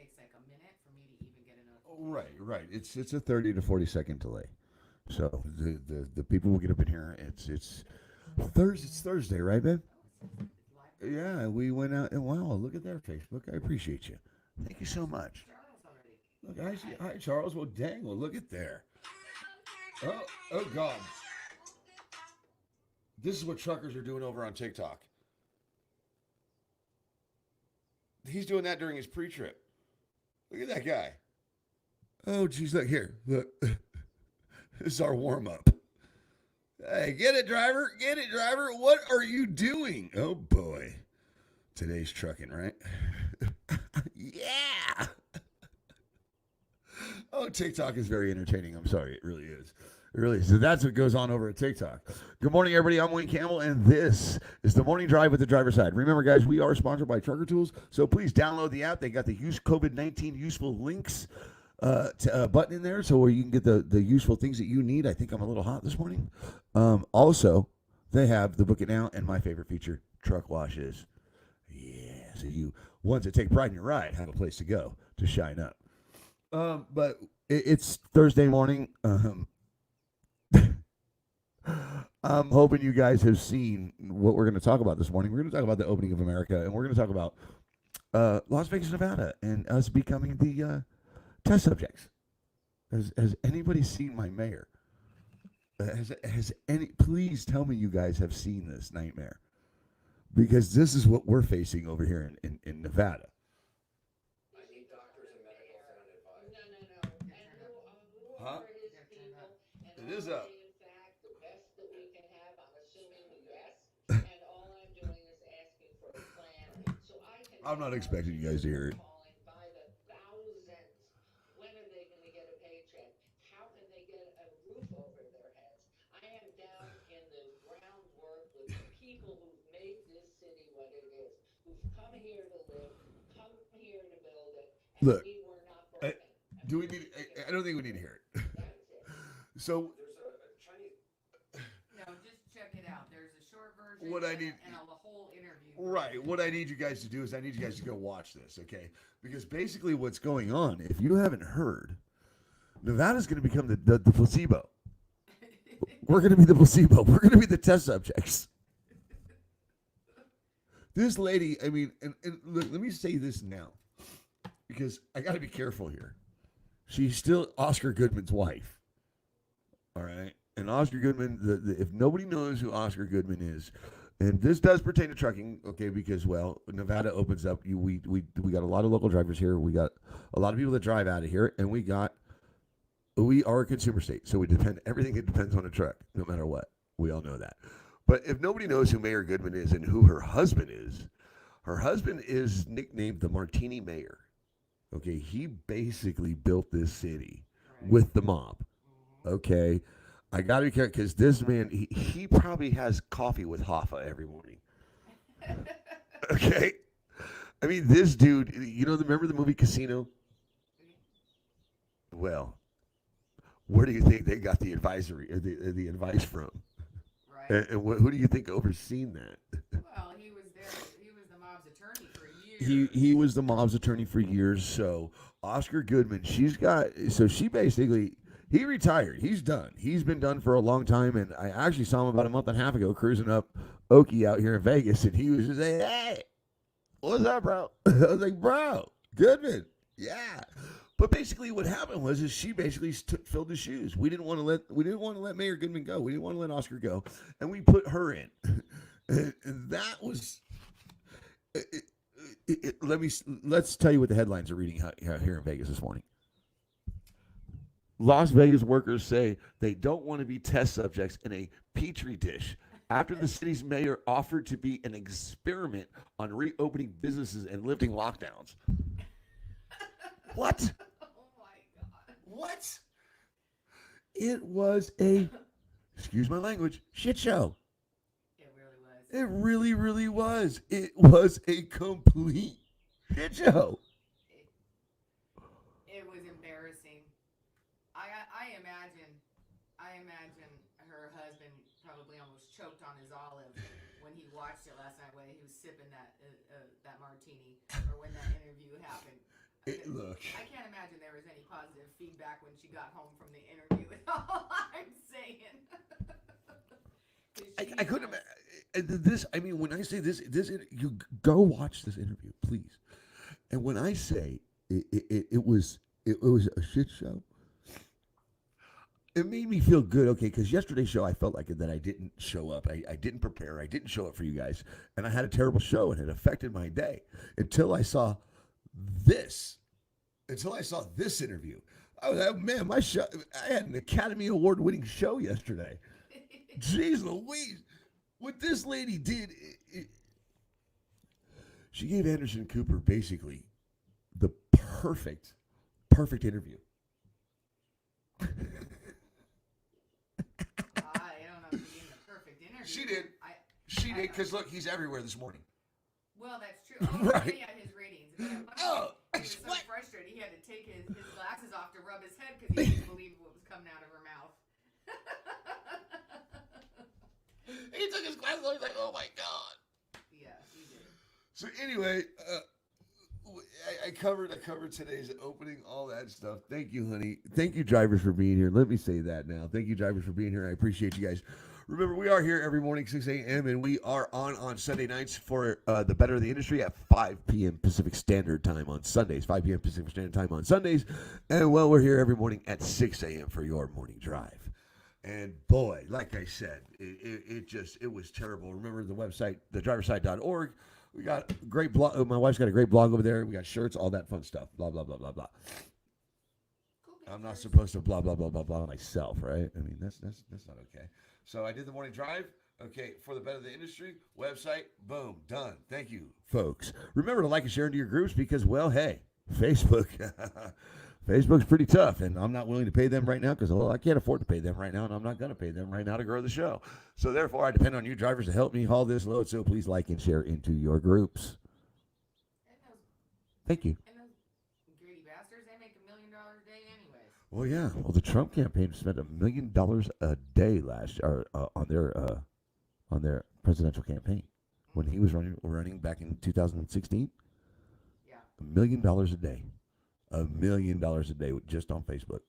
takes like a minute for me to even get a Right, notification. right. It's a 30 to 40 second delay. So the people will get up in here. It's Thursday, right, Ben? Oh, it says it's live broadcast. Yeah, we went out and wow, look at there, Facebook. I appreciate you. Thank you Yeah, I so see much. Charles already. Look, I see. Hi. Hi, Charles. Well, dang. Well, look at there. Oh, oh God. This is what truckers are doing over on TikTok. He's doing that during his pre-trip. Look at that guy. Oh, geez, look here. Look, this is our warm-up. Hey, get it, driver. Get it, driver. What are you doing? Oh boy, today's trucking, right? Yeah. Oh, TikTok is very entertaining. I'm sorry, it really is. It really is. So that's what goes on over at TikTok. Good morning, everybody. I'm Wayne Campbell, and this is the morning drive with the driver's side. Remember, guys, we are sponsored by Trucker Tools, so please download the app. They got the use COVID-19 useful links button in there, so where you can get the useful things that you need. I think I'm a little hot this morning. Also, they have the Book It Now and my favorite feature, truck washes. Yeah, so you ones that take pride in your ride have a place to go to shine up. But it's Thursday morning. I'm hoping you guys have seen what we're going to talk about this morning. We're going to talk about the opening of America, and we're going to talk about Las Vegas, Nevada, and us becoming the test subjects. Has anybody seen my mayor? Has any? Please tell me you guys have seen this nightmare, because this is what we're facing over here in Nevada. I need doctors and medical sound advice. No, no, no. They're And turned up. who Huh? are his They're turned up. people? And It are is up. they, in fact, the best that we can have? I'm assuming yes. And all I'm doing is asking for a plan so I can I'm tell not our expecting you guys to people hear it. calling by the thousands. When are they going to get a paycheck? How can they get a roof over their heads? I am down in the groundwork with the people who've made this city what it is, who've come here to live, come here to build it, and Look, we were not I, broken. And do we we need? will take it I don't back. think we need to hear it. That's it. So There's a Chinese. No, just check it out. There's a short version what I need, and a whole interview. right? What I need you guys to do is I need you guys to go watch this, okay? Because basically, what's going on, if you haven't heard, Nevada's going to become the placebo. We're going to be the placebo. We're going to be the test subjects. This lady, I mean, and look, let me say this now, because I got to be careful here. She's still Oscar Goodman's wife. All right. And Oscar Goodman, if nobody knows who Oscar Goodman is, and this does pertain to trucking, okay, because, well, Nevada opens up. We got a lot of local drivers here. We got a lot of people that drive out of here, and we are a consumer state. So everything it depends on a truck, no matter what. We all know that. But if nobody knows who Mayor Goodman is and who her husband is nicknamed the Martini Mayor. Okay, he basically built this city Right. with the mob. Mhm. Okay, I got to be careful because this man, he probably has coffee with Hoffa every morning. Okay, I mean this dude. Remember the movie Casino? Well, where do you think they got the advisory or the advice from? Right. And who do you think overseen that? Well, he was there. He was the mob's attorney for He years. he was the mob's attorney for years. So Oscar Goodman, she basically he retired. He's done. He's been done for a long time. And I actually saw him about a month and a half ago cruising up Okie out here in Vegas, and he was just saying, "Hey, what's up, bro?" I was like, "Bro, Goodman, yeah." But basically, what happened is she basically filled the shoes. We didn't want to let Mayor Goodman go. We didn't want to let Oscar go, and we put her in. And that was. Let's tell you what the headlines are reading here in Vegas this morning. Las Vegas workers say they don't want to be test subjects in a petri dish after the city's mayor offered to be an experiment on reopening businesses and lifting lockdowns. What? Oh my God. What? It was excuse my language, shit show. It really was. It really, really was. It was a complete shit show. It, it was embarrassing. I imagine her husband probably almost choked on his olive when he watched it last night when he was sipping that martini or when that interview happened. Look. I can't imagine there was any positive feedback when she got home from the interview. Is all I'm saying. I couldn't imagine this. I mean, when I say this, you go watch this interview, please. And when I say it was a shit show, it made me feel good. Okay, because yesterday's show, I felt like that I didn't show up. I didn't prepare. I didn't show up for you guys, and I had a terrible show, and it affected my day until I saw this. Until I saw this interview. Man, my show. I had an Academy Award winning show yesterday. Jeez Louise. What this lady did, she gave Anderson Cooper basically the perfect interview. I don't know if she gave the perfect interview. She did. She did, because look, he's everywhere this morning. Well, that's true. Oh, Right. Yeah, his ratings. He was so frustrated he had to take his glasses off to rub his head because he couldn't believe what was coming out of her mouth. He took his glasses off. He's like, "Oh my god." Yeah, he did. So anyway, I covered today's opening, all that stuff. Thank you, honey. Thank you, drivers, for being here. Let me say that now. Thank you, drivers, for being here. I appreciate you guys. Remember, we are here every morning, 6 a.m., and we are on Sunday nights for the Better of the Industry at 5 p.m. Pacific Standard Time on Sundays. 5 p.m. Pacific Standard Time on Sundays. And, well, we're here every morning at 6 a.m. for your morning drive. And boy, like I said, it was terrible. Remember the website, thedriverside.org. We got a great blog. My wife's got a great blog over there. We got shirts, all that fun stuff. Blah, blah, blah, blah, blah. I'm not supposed to blah, blah, blah, blah, blah myself, right? I mean, that's not okay. So I did the morning drive. Okay, for the Better of the Industry website. Boom, done. Thank you, folks. Remember to like and share into your groups because, well, hey, Facebook. Facebook's pretty tough, and I'm not willing to pay them right now because, well, I can't afford to pay them right now, and I'm not going to pay them right now to grow the show. So, therefore, I depend on you drivers to help me haul this load, so please like and share into your groups. Thank you. And those greedy bastards, they make $1 million a day anyways. Well, yeah. Well, the Trump campaign spent $1 million a day last year on their presidential campaign when he was running back in 2016. Yeah. $1 million a day. $1 million a day just on Facebook.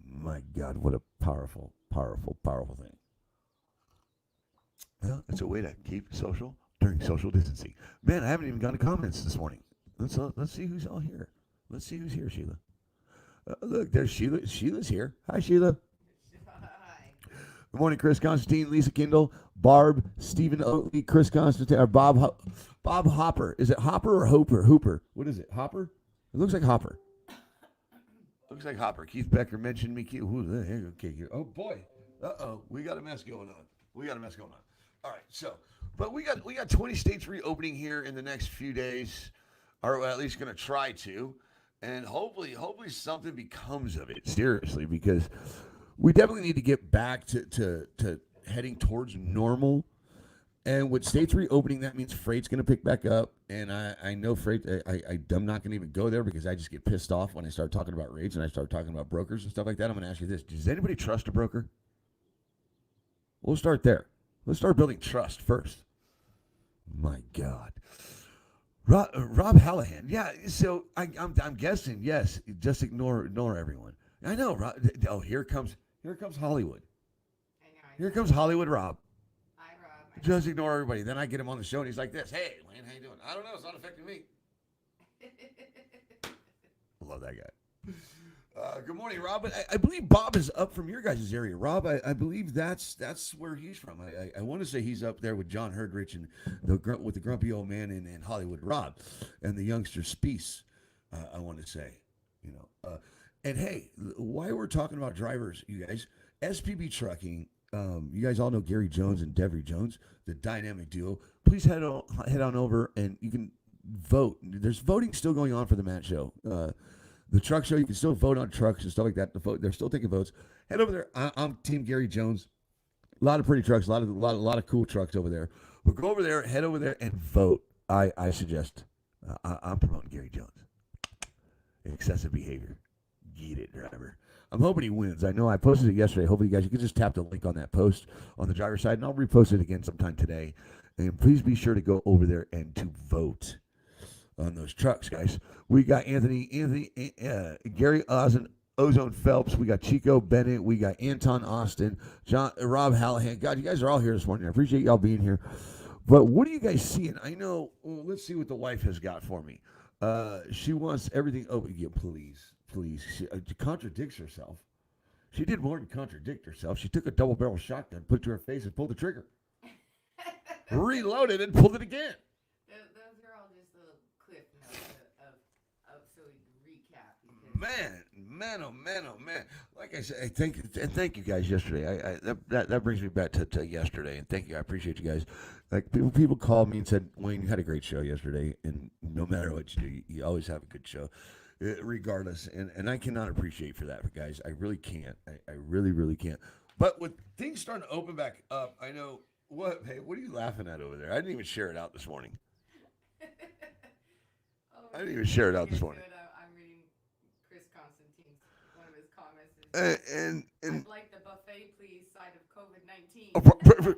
My God, what a powerful, powerful, powerful thing. Well, it's a way to keep social during social distancing. Man, I haven't even gotten comments this morning. Let's see who's all here. Let's see who's here, Sheila. Look, there's Sheila. Sheila's here. Hi, Sheila. Hi. Good morning, Chris Constantine, Lisa Kindle, Barb, Stephen Oatley, Chris Constantine, or Bob Hopper. Is it Hopper or Hooper? What is it? Hopper? It looks like Hopper. Looks like Hopper. Keith Becker mentioned me. Okay. Oh boy. We got a mess going on. All right. So, but we got 20 states reopening here in the next few days, or at least going to try to, and hopefully something becomes of it. Seriously, because we definitely need to get back to heading towards normal. And with states reopening, that means freight's going to pick back up. And I know freight, I'm not going to even go there because I just get pissed off when I start talking about rates and I start talking about brokers and stuff like that. I'm going to ask you this. Does anybody trust a broker? We'll start there. Let's start building trust first. My God. Rob Hallahan. Yeah, so I'm guessing, yes, just ignore everyone. I know. Rob, here comes Hollywood. Here comes Hollywood Rob. Just ignore everybody. Then I get him on the show, and he's like this. Hey, Lane, how you doing? I don't know. It's not affecting me. I love that guy. Good morning, Rob. But I believe Bob is up from your guys' area. Rob, I believe that's where he's from. I want to say he's up there with John Herdrich and with the grumpy old man in Hollywood Rob and the youngster Speece, I want to say. And, hey, why we're talking about drivers, you guys, SPB Trucking, you guys all know Gary Jones and Devery Jones, the dynamic duo. Please head on over and you can vote. There's voting still going on for the Matt Show. The truck show, you can still vote on trucks and stuff like that. They're still taking votes. Head over there. I'm Team Gary Jones. A lot of pretty trucks, a lot of cool trucks over there. But go over there, head over there, and vote. I suggest. I'm promoting Gary Jones. Excessive behavior. Get it, driver. I'm hoping he wins. I know I posted it yesterday. Hopefully, you can just tap the link on that post on the driver's side, and I'll repost it again sometime today. And please be sure to go over there and to vote. on those trucks, guys. We got Gary Ozone Phelps. We got Chico Bennett. We got Anton Austin, Rob Hallahan. God, you guys are all here this morning. I appreciate y'all being here. But what are you guys seeing? I know. Well, let's see what the wife has got for me. She wants everything open. Yeah, please. She contradicts herself. She did more than contradict herself. She took a double barrel shotgun, put it to her face, and pulled the trigger. Reloaded and pulled it again. Those are all just little clip notes of so we can recap. Man, oh man. Like I said, thank you guys yesterday. That brings me back to yesterday, and thank you. I appreciate you guys. Like people called me and said, Wayne, you had a great show yesterday, and no matter what you do, you always have a good show, regardless. And I cannot appreciate for that, guys. I really can't. I really can't. But with things starting to open back up, I know. Hey, what are you laughing at over there? I didn't even share it out this morning. I didn't even share it out this morning. I'm reading Chris Constantine's one of his comments. And I'd like the buffet, please, side of COVID-19.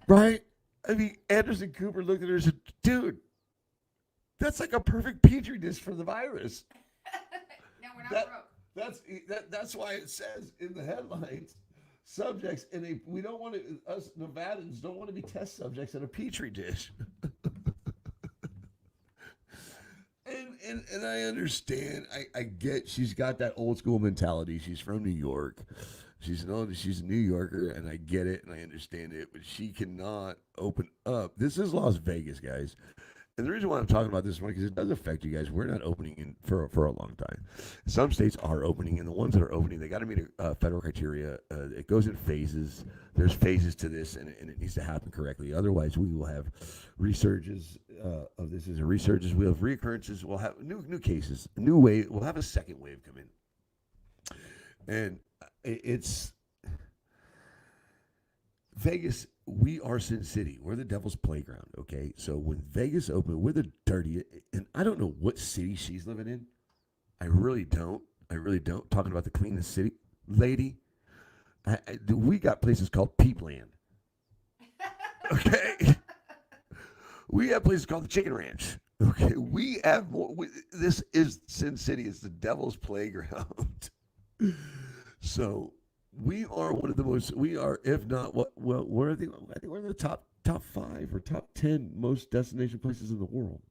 Right? I mean, Anderson Cooper looked at her and said, "Dude, that's like a perfect petri dish for the virus." Now we're not broke. That's why it says in the headlines. Subjects we don't want to. Us Nevadans don't want to be test subjects in a petri dish. and I understand. I get she's got that old school mentality. She's from New York. She's a New Yorker, and I get it and I understand it. But she cannot open up. This is Las Vegas, guys. And the reason why I'm talking about this one because it does affect you guys. We're not opening for a long time. Some states are opening, and the ones that are opening, they got to meet federal criteria. It goes in phases. There's phases to this, and it needs to happen correctly. Otherwise, we will have resurges of this. As a resurges, we'll have reoccurrences. We'll have new cases, a new wave. We'll have a second wave come in, and it's Vegas. We are Sin City. We're the devil's playground, okay? So when Vegas opened, we're the dirtiest. And I don't know what city she's living in. I really don't. Talking about the cleanest city. Lady, we got places called Peepland. Okay? We have places called the Chicken Ranch. Okay? We have more. This is Sin City. It's the devil's playground. So we are one of the most. We are, if not, I think we're in the top 5 or top 10 most destination places in the world.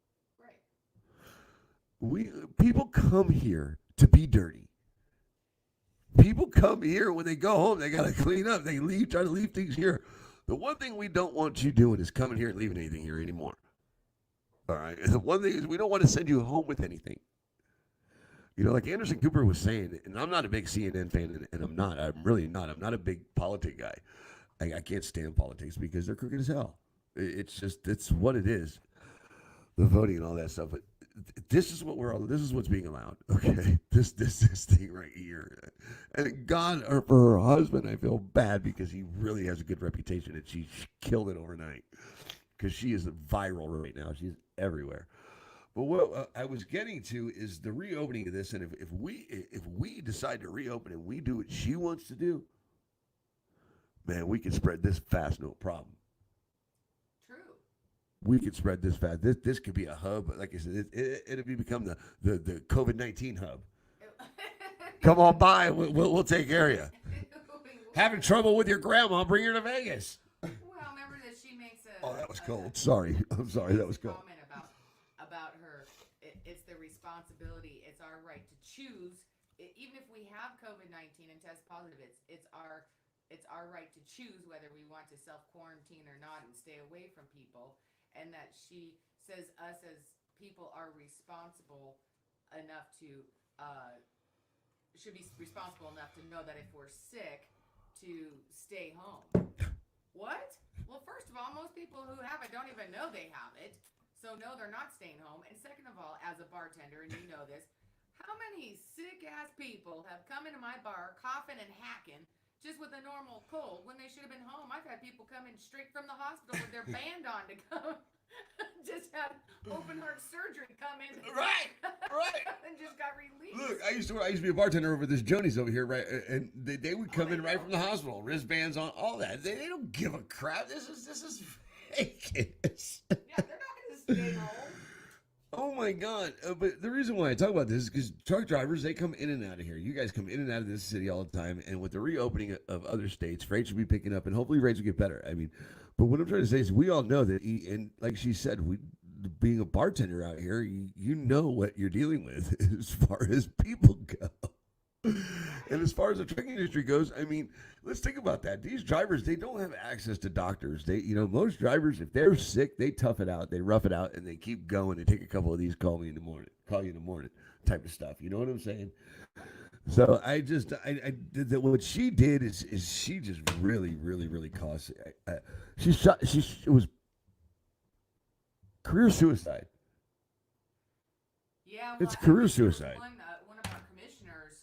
Right. People come here to be dirty. People come here when they go home. They gotta clean up. They try to leave things here. The one thing we don't want you doing is coming here and leaving anything here anymore. All right. The one thing is we don't want to send you home with anything. You know, like Anderson Cooper was saying, and I'm not a big CNN fan, and I'm not. I'm really not. I'm not a big politic guy. I can't stand politics because they're crooked as hell. It's what it is. The voting and all that stuff. But this is what's being allowed. Okay, this thing right here. And God, or for her husband, I feel bad because he really has a good reputation, and she killed it overnight because she is viral right now. She's everywhere. But what I was getting to is the reopening of this, and if we decide to reopen and we do what she wants to do, man, we can spread this fast, no problem. True. We could spread this fast. This could be a hub, like I said, it'll become the COVID-19 hub. Come on by, we'll take care of you. Having trouble with your grandma? Bring her to Vegas. Well, remember that she makes a. Oh, that was cold. Sorry, I'm sorry. That was cold. Comment about her. It's the responsibility. It's our right to choose. Even if we have COVID-19 and test positive, it's our right to choose whether we want to self-quarantine or not and stay away from people. And that she says us as people are responsible enough to should be responsible enough to know that if we're sick, to stay home. What? Well, first of all, most people who have it don't even know they have it. So no, they're not staying home. And second of all, as a bartender, and you know this, how many sick-ass people have come into my bar coughing and hacking just with a normal cold when they should have been home? I've had people come in straight from the hospital with their band on to come. Just had open heart surgery come in. Right. And just got released. Look, I used to be a bartender over at this Joni's over here, right? And they would come in right from the hospital, wristbands on, all that. They don't give a crap. This is Vegas. Yeah, they're not going to my God. But the reason why I talk about this is because truck drivers, they come in and out of here. You guys come in and out of this city all the time. And with the reopening of other states, freight should be picking up and hopefully rates will get better. I mean, but what I'm trying to say is we all know that, and like she said, being a bartender out here, you know what you're dealing with as far as people go. And as far as the trucking industry goes, I mean, let's think about that. These drivers, they don't have access to doctors. Most drivers, if they're sick, they tough it out, they rough it out, and they keep going. They take a couple of these, call you in the morning type of stuff. You know what I'm saying? So what she did is she just really, really, really caused. It was career suicide. Yeah, it's career suicide. One of our commissioners,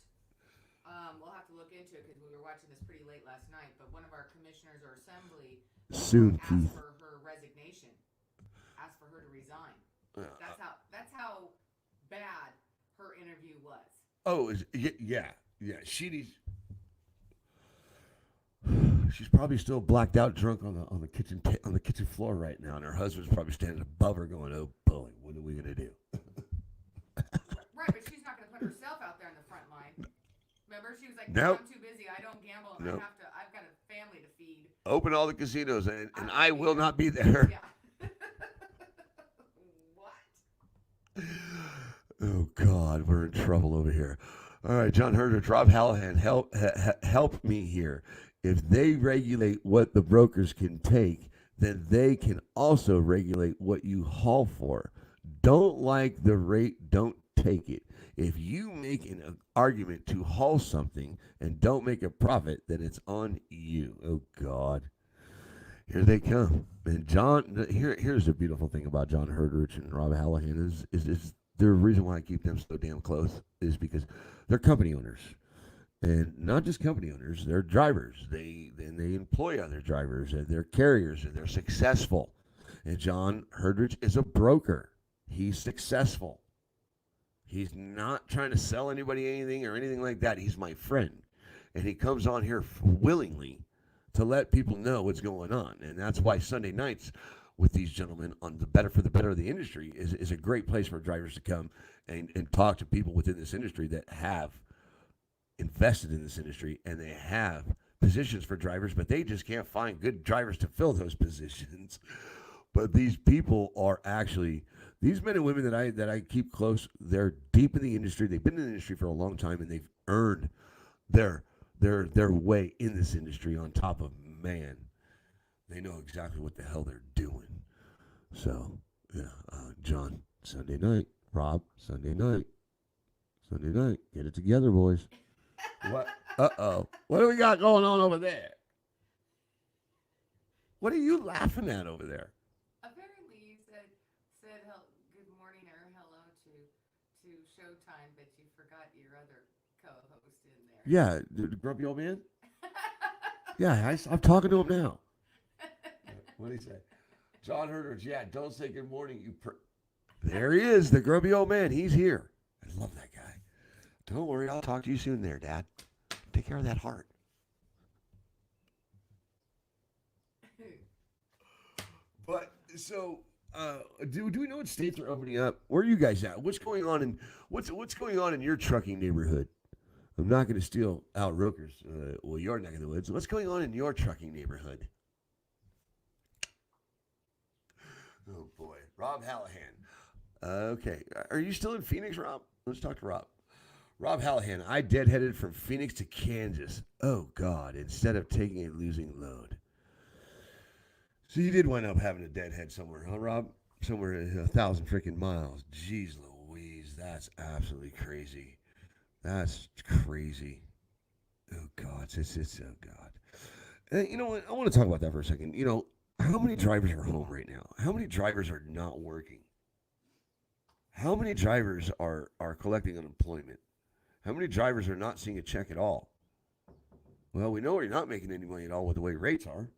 we'll have to look into it because we were watching this pretty late last night. But one of our commissioners or assembly soon asked for her resignation, asked for her to resign. That's how bad her interview was. Oh, yeah. She's probably still blacked out, drunk on the kitchen floor right now, and her husband's probably standing above her, going, "Oh boy, what are we gonna do?" Right, but she's not gonna put herself out there in the front line. Remember, she was like, Nope. "I'm too busy. I don't gamble, and Nope. I've got a family to feed. Open all the casinos, and I will not be there. Yeah." What? Oh God, we're in trouble over here. All right, John Herdrich, Rob Hallahan, help me here. If they regulate what the brokers can take, then they can also regulate what you haul for. Don't like the rate, don't take it. If you make an argument to haul something and don't make a profit, then it's on you. Oh God. Here they come. And John, here's the beautiful thing about John Herdrich and Rob Hallahan is the reason why I keep them so damn close is because they're company owners. And not just company owners, they're drivers. They employ other drivers, and they're carriers, and they're successful. And John Herdrich is a broker. He's successful. He's not trying to sell anybody anything or anything like that. He's my friend. And he comes on here willingly to let people know what's going on. And that's why Sunday nights with these gentlemen on the Better of the Industry is a great place for drivers to come and talk to people within this industry that have invested in this industry, and they have positions for drivers, but they just can't find good drivers to fill those positions. But these people are actually, these men and women that I keep close, they're deep in the industry. They've been in the industry for a long time, and they've earned their way in this industry on top of, man, they know exactly what the hell they're doing. So, yeah, John, Sunday night. Rob, Sunday night. Get it together, boys. What? Uh-oh. What do we got going on over there? What are you laughing at over there? Apparently, you said good morning or hello to Showtime, but you forgot your other co-host in there. Yeah, the grumpy old man? Yeah, I'm talking to him now. What did he say? John Herdrich, yeah, don't say good morning. There he is, the grumpy old man. He's here. I love that guy. Don't worry, I'll talk to you soon there, Dad. Take care of that heart. But, so, do we know what states are opening up? Where are you guys at? What's going on in your trucking neighborhood? I'm not going to steal Al Roker's, your neck of the woods. What's going on in your trucking neighborhood? Oh, boy. Rob Hallahan. Okay. Are you still in Phoenix, Rob? Let's talk to Rob. Rob Hallahan, I deadheaded from Phoenix to Kansas. Oh, God, instead of taking a losing load. So you did wind up having a deadhead somewhere, huh, Rob? Somewhere 1,000 freaking miles. Jeez Louise, that's absolutely crazy. That's crazy. Oh, God, it's oh, God. And you know what? I want to talk about that for a second. You know, how many drivers are home right now? How many drivers are not working? How many drivers are collecting unemployment? How many drivers are not seeing a check at all? Well, we know you're not making any money at all with the way rates are.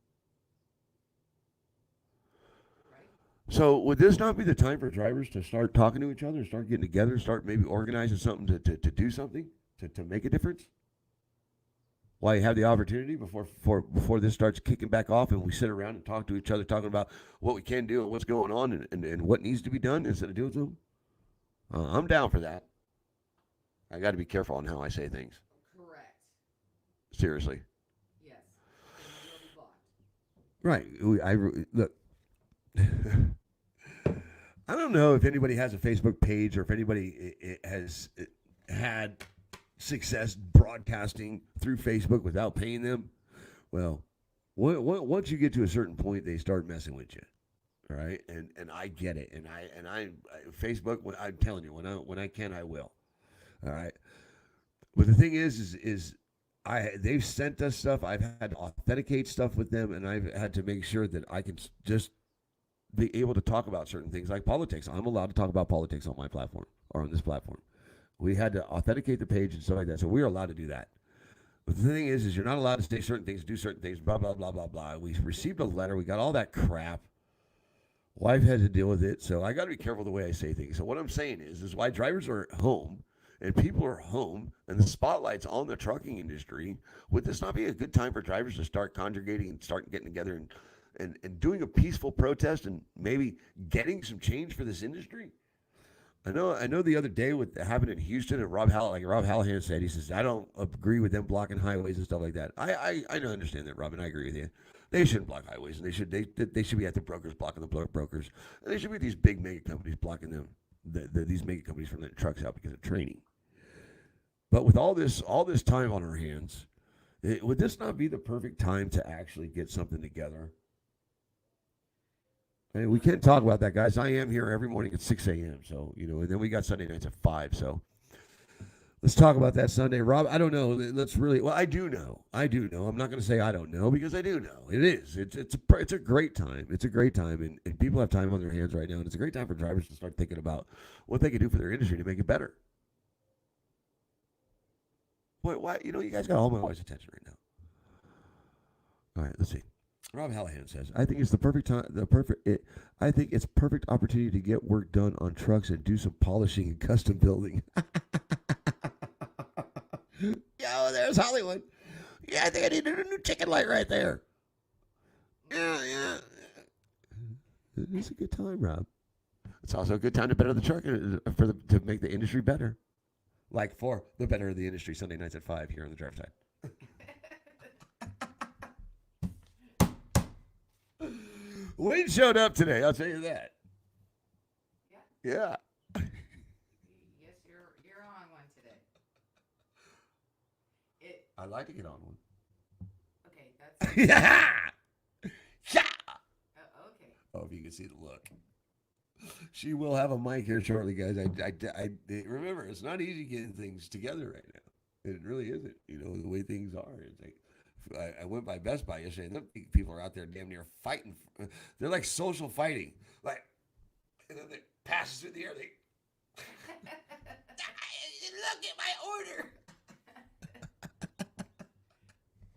So would this not be the time for drivers to start talking to each other, start getting together, start maybe organizing something to do something, to make a difference? While you have the opportunity before this starts kicking back off and we sit around and talk to each other, talking about what we can do and what's going on and what needs to be done instead of doing something? I'm down for that. I got to be careful on how I say things. Correct. Seriously. Yes. And you will be blocked. Right. Look. I don't know if anybody has a Facebook page or if anybody has had success broadcasting through Facebook without paying them. Well, once you get to a certain point, they start messing with you. All right, and I get it, and I Facebook. I'm telling you, when I can, I will. All right, but the thing is they've sent us stuff. I've had to authenticate stuff with them, and I've had to make sure that I can just be able to talk about certain things like politics. I'm allowed to talk about politics on my platform or on this platform. We had to authenticate the page and stuff like that, so we're allowed to do that. But the thing is you're not allowed to say certain things, do certain things, blah blah blah blah blah. We received a letter. We got all that crap. Wife had to deal with it, so I got to be careful the way I say things. So what I'm saying is why drivers are at home and people are home and the spotlight's on the trucking industry. Would this not be a good time for drivers to start congregating and start getting together and doing a peaceful protest and maybe getting some change for this industry? I know. The other day what happened in Houston, and Rob Hallahan said, he says, I don't agree with them blocking highways and stuff like that. I don't understand that, Rob, and I agree with you. They shouldn't block highways, and they should be at the brokers blocking the brokers, and they should be these big mega companies blocking them, these mega companies from letting trucks out because of training. But with all this time on our hands, would this not be the perfect time to actually get something together? I mean, we can't talk about that, guys. I am here every morning at 6 a.m. So, and then we got Sunday nights at 5. So let's talk about that Sunday. Rob, I don't know. I do know. I'm not going to say I don't know because I do know. It is. It's a great time. It's a great time. And people have time on their hands right now. And it's a great time for drivers to start thinking about what they can do for their industry to make it better. Boy, why? You guys got all my wife's attention right now. All right, let's see. Rob Hallahan says, "I think it's the perfect time. I think it's perfect opportunity to get work done on trucks and do some polishing and custom building." Yo, there's Hollywood. Yeah, I think I need a new chicken light right there. Yeah. It's a good time, Rob. It's also a good time to better the truck to make the industry better. Like for the better of the industry, Sunday nights at 5 here on the drive side. Wayne showed up today. I'll tell you that. Yeah. Yes, you're on one today. I'd like to get on one. Okay, that's. Yeah. Okay. Oh, if you can see the look. She will have a mic here shortly, guys. I remember, it's not easy getting things together right now. It really isn't. The way things are. It's like. I went by Best Buy yesterday. And people are out there damn near fighting. They're like social fighting. Like, and then they passes through the air. They look at my order.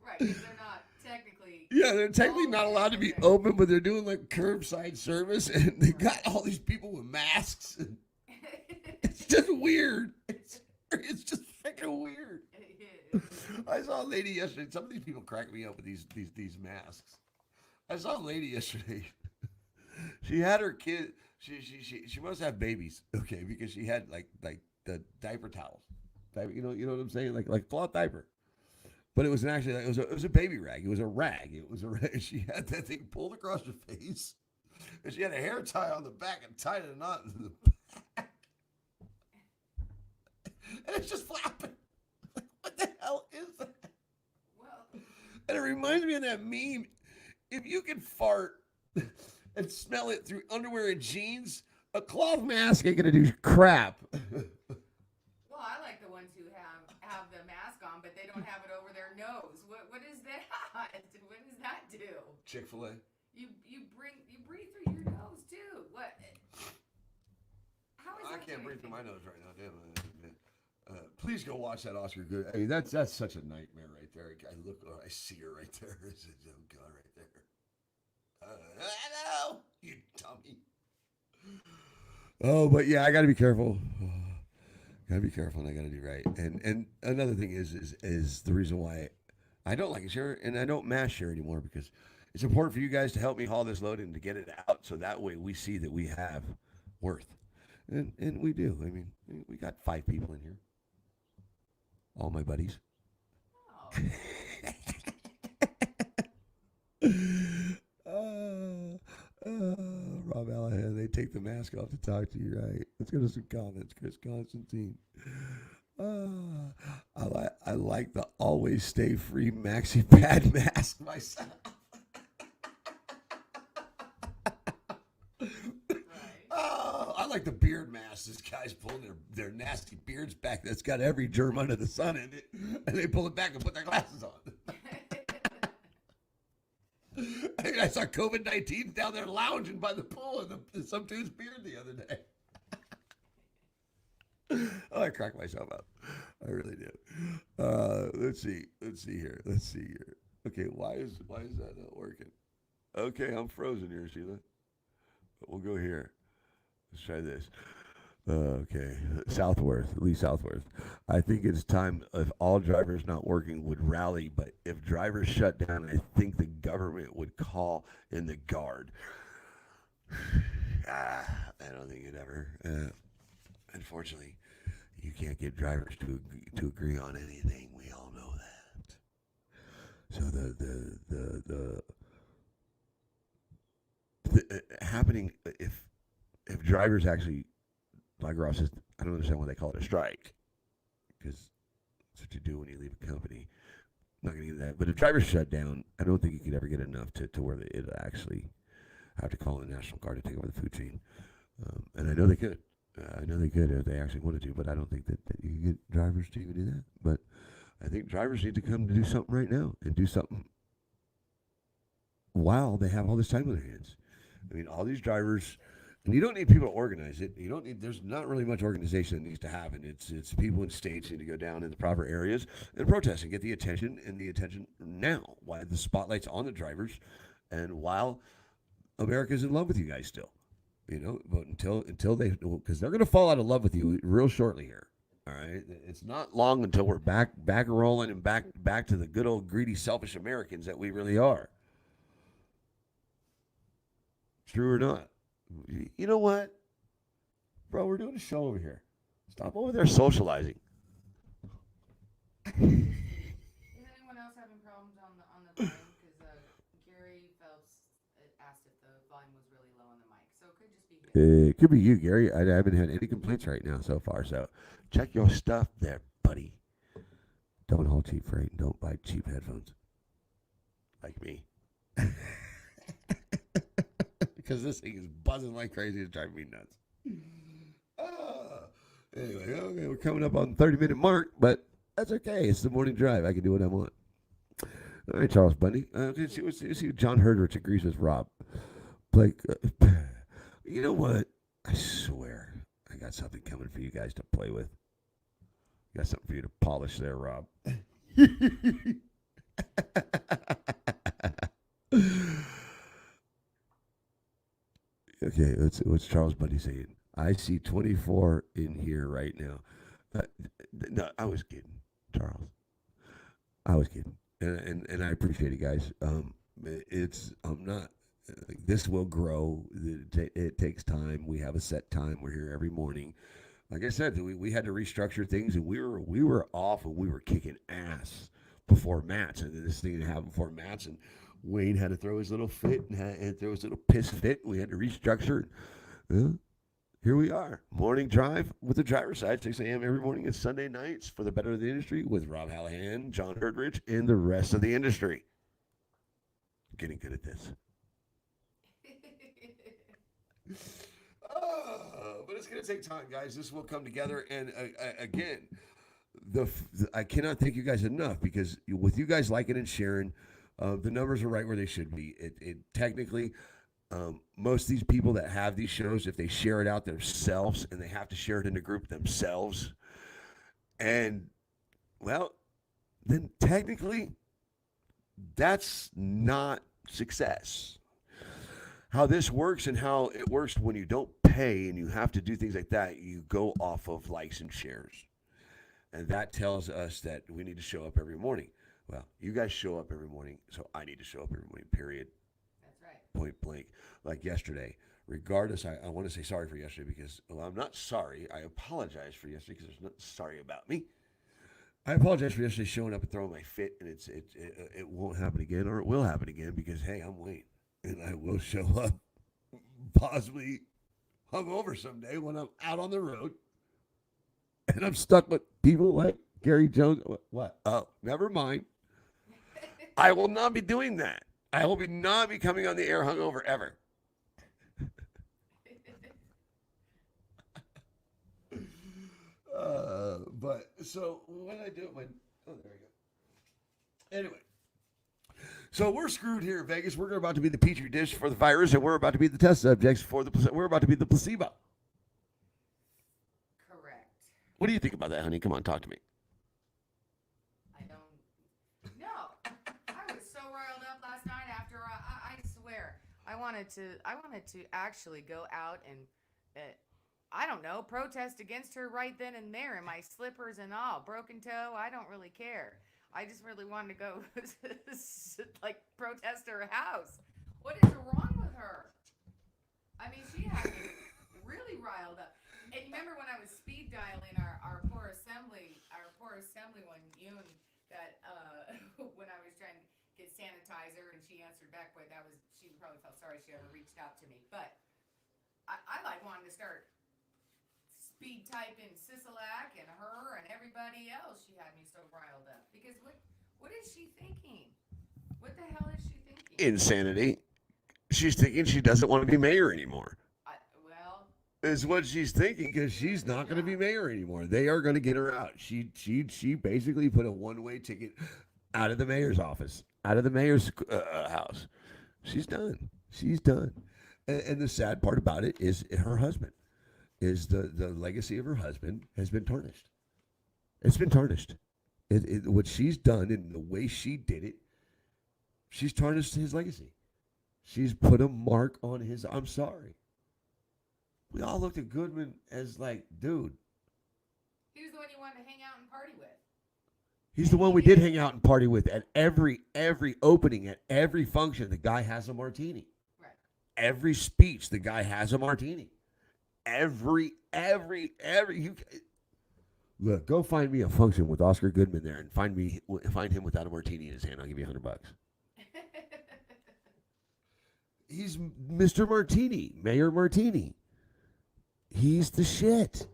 Right, because they're not technically. Yeah, they're technically not allowed to be open, but they're doing like curbside service, and they got all these people with masks. It's just weird. It's just freaking weird. I saw a lady yesterday. Some of these people crack me up with these masks. I saw a lady yesterday. She had her kid. She must have babies, okay, because she had like the diaper towels. You know what I'm saying? Like cloth diaper. But it was it was a baby rag. It was a rag. She had that thing pulled across her face, and she had a hair tie on the back and tied a knot into the back, and it's just flapping. What the hell is that? Well, and it reminds me of that meme. If you can fart and smell it through underwear and jeans, a cloth mask ain't gonna do crap. Well, I like the ones who have the mask on, but they don't have it over their nose. What is that? What does that do? Chick-fil-A. You breathe through your nose too. What? How is I that can't breathe through doing my nose right now. Damn it. Please go watch that Oscar Good. I mean, that's such a nightmare right there. I see her right there. It's oh God, right there. Hello, you dummy. Oh, but yeah, I got to be careful. Got to be careful, and I got to do right. And another thing is the reason why I don't like to share and I don't mass share anymore because it's important for you guys to help me haul this load and to get it out so that way we see that we have worth. And we do. I mean, we got 5 people in here. All my buddies. Oh, uh, Rob Allahan, they take the mask off to talk to you, right? Let's go to some comments. Chris Constantine. I like the always stay free maxi pad mask myself. right. Oh, I like the beard mask. This guy's pulling their nasty beards back. That's got every germ under the sun in it, and they pull it back and put their glasses on. I saw COVID-19 down there lounging by the pool in some dude's beard the other day. Oh, I cracked myself up. I really do. Let's see here. Okay, why is that not working? Okay, I'm frozen here, Sheila. But we'll go here. Let's try this. Okay, Lee Southworth. I think it's time if all drivers not working would rally, but if drivers shut down, I think the government would call in the guard. I don't think it ever. Unfortunately, you can't get drivers to agree on anything. We all know that. So the happening if drivers actually, like Ross says, I don't understand why they call it a strike, because that's what you do when you leave a company. I'm not going to get into that. But if drivers shut down, I don't think you could ever get enough to where it actually have to call in the National Guard to take over the food chain. And I know they could. If they actually wanted to, but I don't think that you can get drivers to even do that. But I think drivers need to come to do something right now and do something while they have all this time on their hands. I mean, all these drivers, and you don't need people to organize it. There's not really much organization that needs to happen. It's people in states need to go down in the proper areas and protest and get the attention now, while the spotlight's on the drivers and while America's in love with you guys still. But until they, because they're going to fall out of love with you real shortly here. All right, it's not long until we're back rolling and back to the good old greedy, selfish Americans that we really are. True or not? You know what, bro? We're doing a show over here. Stop over there socializing. Is anyone else having problems on the volume? Because Gary Phelps asked if the volume was really low on the mic, so it could just be him. It could be you, Gary. I haven't had any complaints right now so far. So check your stuff there, buddy. Don't haul cheap freight and don't buy cheap headphones. Like me. Because this thing is buzzing like crazy. It's driving me nuts. Anyway, okay, we're coming up on the 30-minute mark, but that's okay. It's the morning drive. I can do what I want. All right, Charles Bundy. Let's see what John Herdrich agrees with Rob. Blake, you know what? I swear I got something coming for you guys to play with. Got something for you to polish there, Rob. Okay, what's Charles Bundy saying? I see 24 in here right now. No, I was kidding, Charles. I was kidding, and I appreciate it, guys. I'm not. This will grow. It takes time. We have a set time. We're here every morning. Like I said, we had to restructure things, and we were off, and we were kicking ass before Matt's, and this thing didn't happen before Matt's, and Wayne had to throw his little fit and throw his little piss fit. We had to restructure. Here we are. Morning drive with the driver's side, 6 a.m. every morning and Sunday nights for the better of the industry with Rob Hallahan, John Herdrich, and the rest of the industry. Getting good at this. But it's going to take time, guys. This will come together. And again, I cannot thank you guys enough, because with you guys liking and sharing, the numbers are right where they should be. It technically, most of these people that have these shows, if they share it out themselves, and they have to share it in a group themselves, and, well, then technically, that's not success. How this works and how it works when you don't pay and you have to do things like that, you go off of likes and shares. And that tells us that we need to show up every morning. Well, you guys show up every morning, so I need to show up every morning, period. That's right. Point blank. Like yesterday, regardless, I want to say sorry for yesterday because, well, I'm not sorry. I apologize for yesterday because there's nothing sorry about me. I apologize for yesterday showing up and throwing my fit, and it won't happen again, or it will happen again because, hey, I'm Wayne, and I will show up possibly hungover someday when I'm out on the road, and I'm stuck with people like Gary Jones. What? Oh, never mind. I will not be doing that. I will not be coming on the air hungover ever. But so what did I do? Oh, there we go. Anyway, so we're screwed here in Vegas. We're about to be the petri dish for the virus, and we're about to be the test subjects for the. We're about to be the placebo. Correct. What do you think about that, honey? Come on, talk to me. I don't. No, I was so riled up last night. After I swear, I wanted to actually go out and. I don't know, protest against her right then and there in my slippers and all. Broken toe, I don't really care. I just really wanted to go, like, protest her house. What is wrong with her? I mean, she had me really riled up. And remember when I was speed dialing our poor assembly one Yoon that when I was trying to get sanitizer and she answered back, boy, she probably felt sorry she ever reached out to me. But I like wanted to start speed typing Sisolak and her and everybody else. She had me so riled up because what is she thinking? What the hell is she thinking? Insanity. She's thinking she doesn't want to be mayor anymore. Well, is what she's thinking because she's not going to be mayor anymore. They are going to get her out. She basically put a one-way ticket out of the mayor's office, out of the mayor's house. She's done. She's done. And the sad part about it is her husband. Is the legacy of her husband has been tarnished. It's been tarnished. What she's done and the way she did it, she's tarnished his legacy. She's put a mark on his. I'm sorry. We all looked at Goodman as like, dude. He was the one you wanted to hang out and party with. He's the one we did hang out and party with at every opening, at every function. The guy has a martini. Right. Every speech, the guy has a martini. Every you look, go find me a function with Oscar Goodman there and find him without a martini in his hand. I'll give you $100. He's Mr. Martini, Mayor Martini. He's the shit.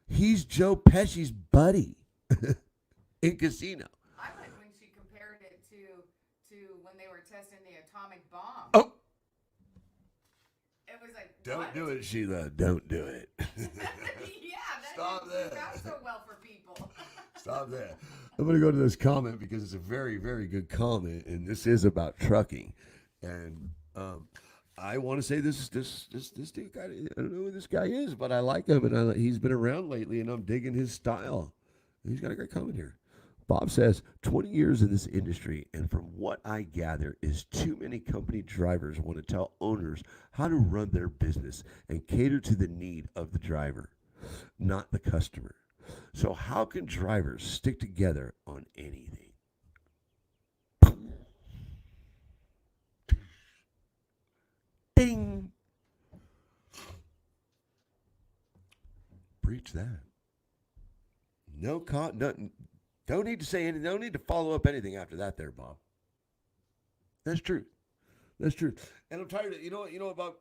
He's Joe Pesci's buddy in Casino. I like when she compared it to when they were testing the atomic bomb. Oh. It was like, Don't what? do it, Sheila. Don't do it. Yeah, that Stop didn't there. work out so well for people. Stop there. I'm going to go to this comment because it's a very, very good comment, and this is about trucking. And I want to say this dude guy. I don't know who this guy is, but I like him, and he's been around lately, and I'm digging his style. He's got a great comment here. Bob says, 20 years in this industry, and from what I gather is too many company drivers want to tell owners how to run their business and cater to the need of the driver, not the customer. So how can drivers stick together on anything? Ding! Preach that. Don't need to say anything. Don't need to follow up anything after that there, Bob. That's true. That's true. And I'm tired of, you know what, Bob?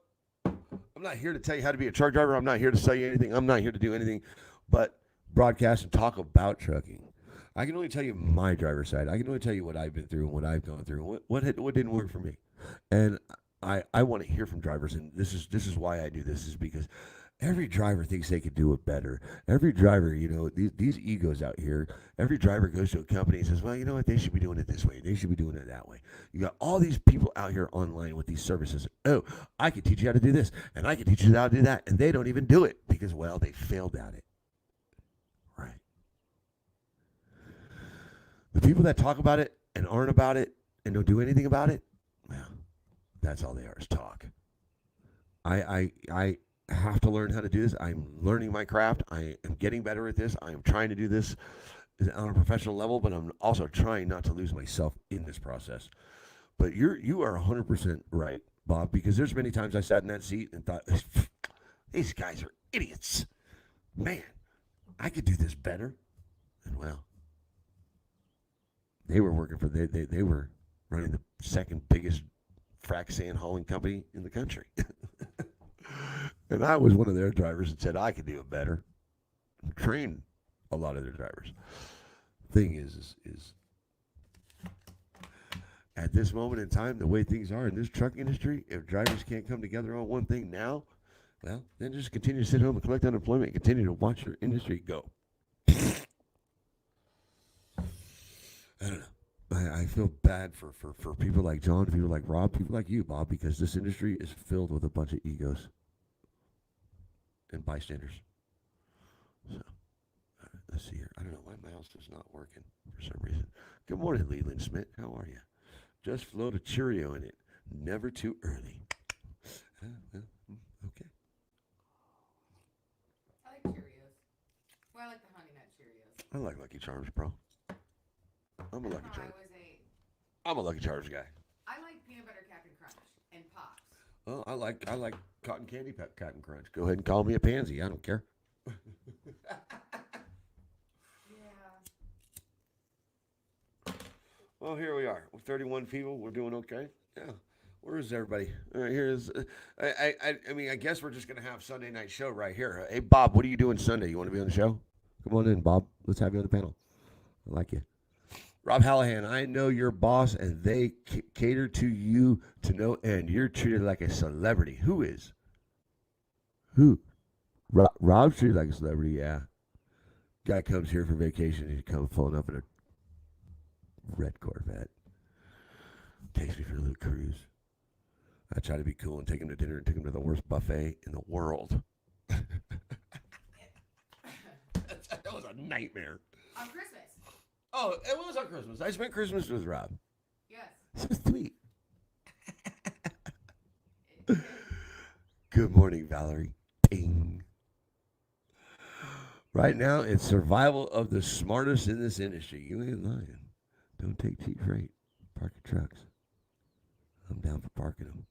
I'm not here to tell you how to be a truck driver. I'm not here to sell you anything. I'm not here to do anything but broadcast and talk about trucking. I can only tell you my driver's side. I can only tell you what I've been through and what I've gone through and what didn't work for me. And I want to hear from drivers, and this is why I do this, is because every driver thinks they could do it better. Every driver, these egos out here, every driver goes to a company and says, well, you know what, they should be doing it this way. They should be doing it that way. You got all these people out here online with these services. Oh, I can teach you how to do this, and I can teach you how to do that. And they don't even do it because, well, they failed at it. Right. The people that talk about it and aren't about it and don't do anything about it, well, that's all they are is talk. I have to learn how to do this. I'm learning my craft. I am getting better at this. I am trying to do this on a professional level, but I'm also trying not to lose myself in this process. But you are 100% right. Bob, because there's many times I sat in that seat and thought, these guys are idiots. Man, I could do this better. And well, they were working for they were running the second biggest frac sand hauling company in the country. And I was one of their drivers and said I could do it better. Train a lot of their drivers. Thing is at this moment in time, the way things are in this truck industry, if drivers can't come together on one thing now, well, then just continue to sit home and collect unemployment and continue to watch your industry go. I don't know. I feel bad for people like John, people like Rob, people like you, Bob, because this industry is filled with a bunch of egos and bystanders. So, let's see here. I don't know why my mouse is not working for some reason. Good morning, Leland Smith. How are you? Just float a Cheerio in it. Never too early. Okay. I like Cheerios. Well, I like the Honey Nut Cheerios. I like Lucky Charms, bro. I'm a Lucky Charms. I I'm a Lucky Charms guy. like peanut butter Captain Crunch and Pops. Well, I like cotton candy Captain Crunch. Go ahead and call me a pansy. I don't care. Yeah. Well, here we are. We're 31 people. We're doing okay. Yeah. Where is everybody? Here's. I mean, I guess we're just gonna have Sunday night show right here. Hey, Bob, what are you doing Sunday? You want to be on the show? Come on in, Bob. Let's have you on the panel. I like you. Rob Hallahan, I know your boss, and they cater to you to no end. You're treated like a celebrity. Who is? Who? Rob's treated like a celebrity, yeah. Guy comes here for vacation, and he comes pulling up in a red Corvette. Takes me for a little cruise. I try to be cool and take him to dinner and take him to the worst buffet in the world. That was a nightmare. On Christmas. Oh, it was on Christmas. I spent Christmas with Rob. Yes. So sweet. Good morning, Valerie. Ding. Right now, it's survival of the smartest in this industry. You ain't lying. Don't take cheap freight. Park your trucks. I'm down for parking them.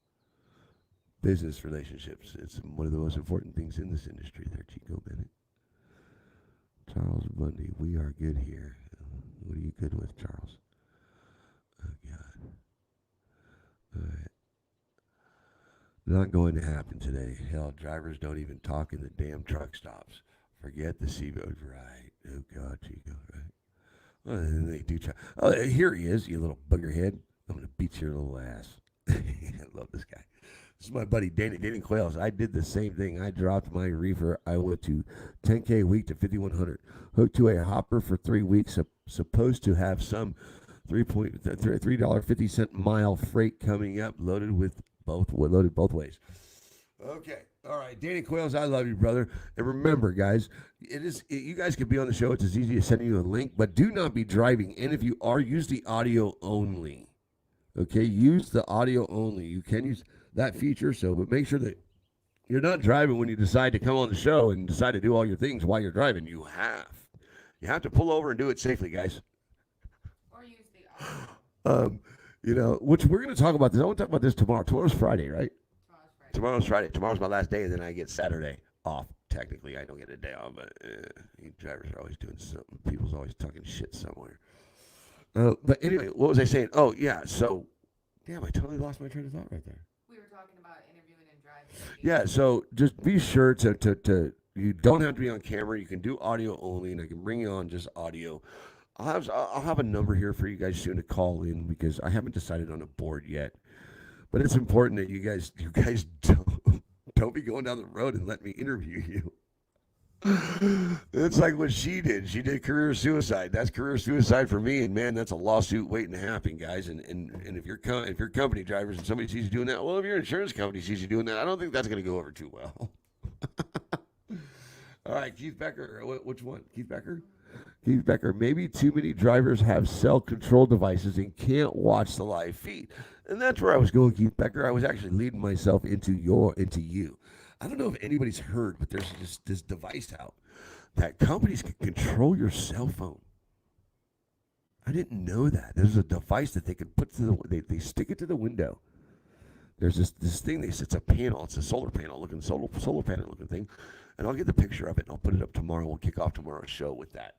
Business relationships. It's one of the most important things in this industry there, Chico Bennett. Charles Bundy, we are good here. What are you good with, Charles? Oh, God. All right. Not going to happen today. Hell, drivers don't even talk in the damn truck stops. Forget the seatbelt. Right. Oh, God, Chico, right? Well, then they do try. Oh, here he is, you little boogerhead. I'm going to beat your little ass. I love this guy. This is my buddy Danny Quails. I did the same thing. I dropped my reefer. I went to 10K a week to 5,100. Hooked to a hopper for 3 weeks. Supposed to have some $3.50 mile freight coming up, loaded both ways. Okay. All right, Danny Quails, I love you, brother. And remember, guys, you guys can be on the show. It's as easy as sending you a link, but do not be driving. And if you are, use the audio only. Okay, use the audio only. You can use that feature, but make sure that you're not driving when you decide to come on the show and decide to do all your things while you're driving. You have to pull over and do it safely, guys. Or use the audio. Which we're going to talk about this. I want to talk about this tomorrow. Tomorrow's Friday, right? Tomorrow's Friday. Tomorrow's my last day, and then I get Saturday off. Technically, I don't get a day off, but you drivers are always doing something. People's always talking shit somewhere. But anyway, what was I saying? Oh, yeah, so, damn, I totally lost my train of thought right there. We were talking about interviewing and driving. Yeah, so just be sure to you don't have to be on camera. You can do audio only, and I can bring you on just audio. I'll have a number here for you guys soon to call in because I haven't decided on a board yet. But it's important that you guys don't be going down the road and let me interview you. It's like what she did. She did career suicide. That's career suicide for me, and man, that's a lawsuit waiting to happen, guys. And if you're company drivers and somebody sees you doing that, well, if your insurance company sees you doing that, I don't think that's going to go over too well. All right, Keith Becker. Which one? Keith Becker? Keith Becker. Maybe too many drivers have cell control devices and can't watch the live feed. And that's where I was going, Keith Becker. I was actually leading myself into you. I don't know if anybody's heard, but there's this device out that companies can control your cell phone. I didn't know that. There's a device that they could put they stick it to the window. There's this thing. It's a panel. It's a solar panel looking thing, and I'll get the picture of it and I'll put it up tomorrow. We'll kick off tomorrow's show with that.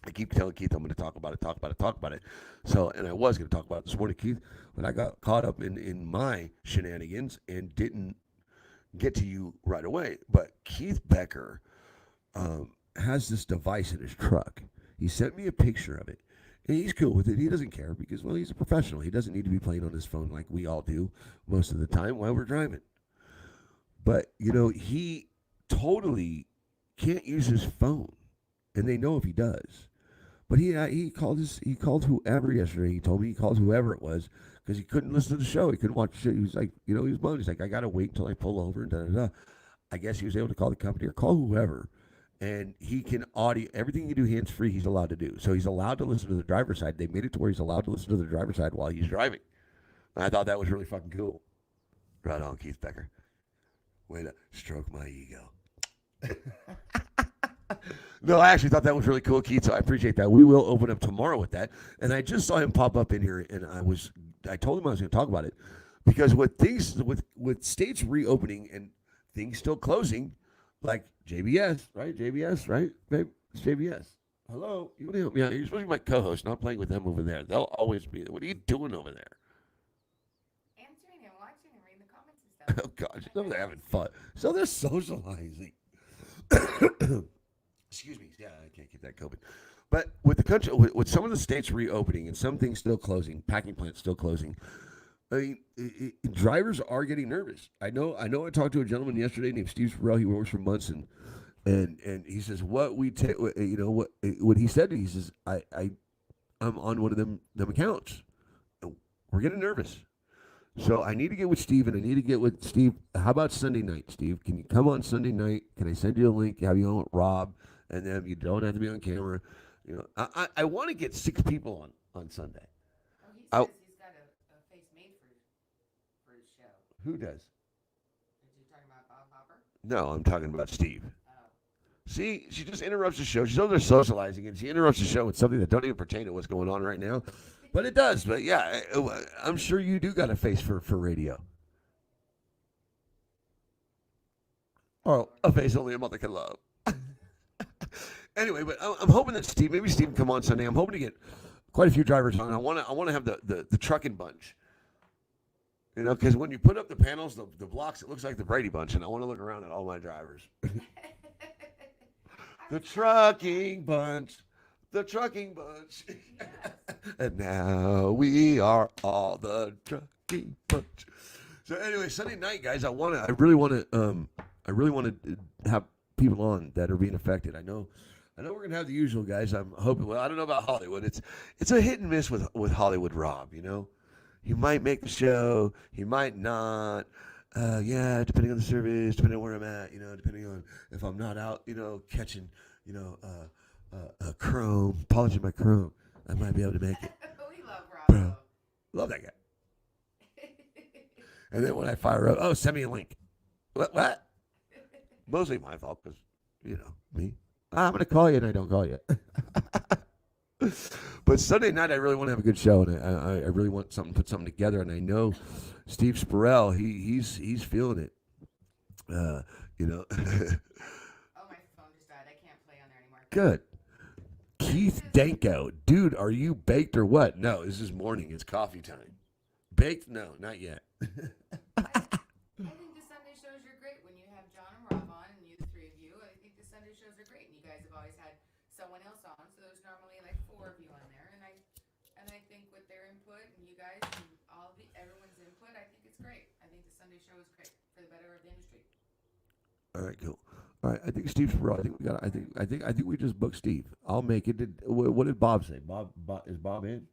I keep telling Keith I'm going to talk about it. So, and I was going to talk about it this morning, Keith, but I got caught up in my shenanigans and didn't get to you right away. But Keith Becker has this device in his truck. He sent me a picture of it. And he's cool with it. He doesn't care because, well, he's a professional. He doesn't need to be playing on his phone like we all do most of the time while we're driving. But, he totally can't use his phone. And they know if he does. But he called whoever yesterday. He told me he called whoever it was because he couldn't listen to the show. He couldn't watch the show. He was like, he was moaning. He's like, I got to wait until I pull over and da-da-da. I guess he was able to call the company or call whoever. And he can audio everything you do hands-free, he's allowed to do. So he's allowed to listen to the driver's side. They made it to where he's allowed to listen to the driver's side while he's driving. And I thought that was really fucking cool. Right on, Keith Becker. Way to stroke my ego. No, I actually thought that was really cool, Keith, so I appreciate that. We will open up tomorrow with that. And I just saw him pop up in here, and I told him I was going to talk about it. Because with states reopening and things still closing, like JBS, right? JBS, right? Babe, it's JBS. Hello? You want to help me out? You're supposed to be my co-host, not playing with them over there. They'll always be there. What are you doing over there? Answering and watching and reading the comments and stuff. Oh, God. She's over there having fun. So they're socializing. Excuse me. Yeah, I can't get that COVID. But with the country, with some of the states reopening and some things still closing, packing plants still closing, I mean, drivers are getting nervous. I know. I talked to a gentleman yesterday named Steve Sparrell. He works for Munson, and he says what we take. What he said. He says I'm on one of them accounts. We're getting nervous, so I need to get with Steve, and I need to get with Steve. How about Sunday night, Steve? Can you come on Sunday night? Can I send you a link? Have you on with Rob, and then you don't have to be on camera. I want to get 6 people on Sunday. Oh, he says he's got a face made for his show. Who does? Are you talking about Bob Hopper? No, I'm talking about Steve. Oh. See, she just interrupts the show. She's over there socializing, and she interrupts the show with something that don't even pertain to what's going on right now. But it does. But yeah, I'm sure you do got a face for radio. Oh, a face only a mother can love. Anyway, but I'm hoping that maybe Steve can come on Sunday. I'm hoping to get quite a few drivers on. I want to have the trucking bunch. Because when you put up the panels, the blocks, it looks like the Brady Bunch, and I want to look around at all my drivers. The trucking bunch. The trucking bunch. Yes. And now we are all the trucking bunch. So anyway, Sunday night, guys, I really want to have people on that are being affected. I know we're gonna have the usual guys. I'm hoping. Well, I don't know about Hollywood. It's a hit and miss with Hollywood Rob. He might make the show. He might not. Depending on the service, depending on where I'm at. Depending on if I'm not out. Catching. Chrome, polishing my chrome. I might be able to make it. We love Rob. Bro, love that guy. And then when I fire up, send me a link. What? Mostly my fault because, me. I'm going to call you and I don't call you. But Sunday night, I really want to have a good show, and I really want put something together. And I know Steve Sparrell, he's feeling it. Oh, my phone just died. I can't play on there anymore. Good. Keith Danko. Dude, are you baked or what? No, this is morning. It's coffee time. Baked? No, not yet. I think the Sunday shows are great when you have John and Rob on, and the 3 of you. I think the Sunday shows are great, and you guys have always had someone else on, so there's normally like 4 of you on there, and I think with their input and you guys and everyone's input, I think it's great. I think the Sunday show is great for the better of the industry. All right, cool. All right, I think Steve's right. I think we just booked Steve. I'll make it. What did Bob say? Bob is Bob in?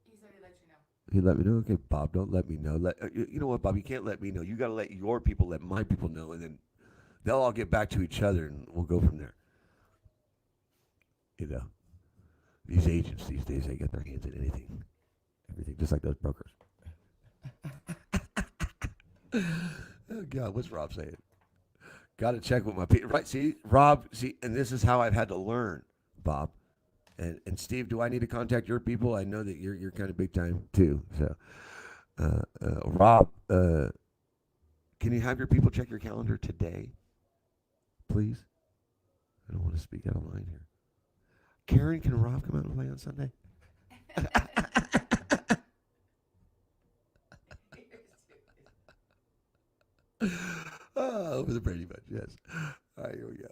He said he'd let you know. He let me know. Okay, Bob, don't let me know. You know what, Bob? You can't let me know. You got to let your people let my people know, and then they'll all get back to each other, and we'll go from there. These agents these days, they get their hands in everything, just like those brokers. Oh God, what's Rob saying? Got to check with my people. Right, see, Rob, and this is how I've had to learn, Bob. And Steve, do I need to contact your people? I know that you're kind of big time too. So, Rob, can you have your people check your calendar today, please? I don't want to speak out of line here. Karen, can Rob come out and play on Sunday? Over the Brady Bunch, yes. All right, here we go.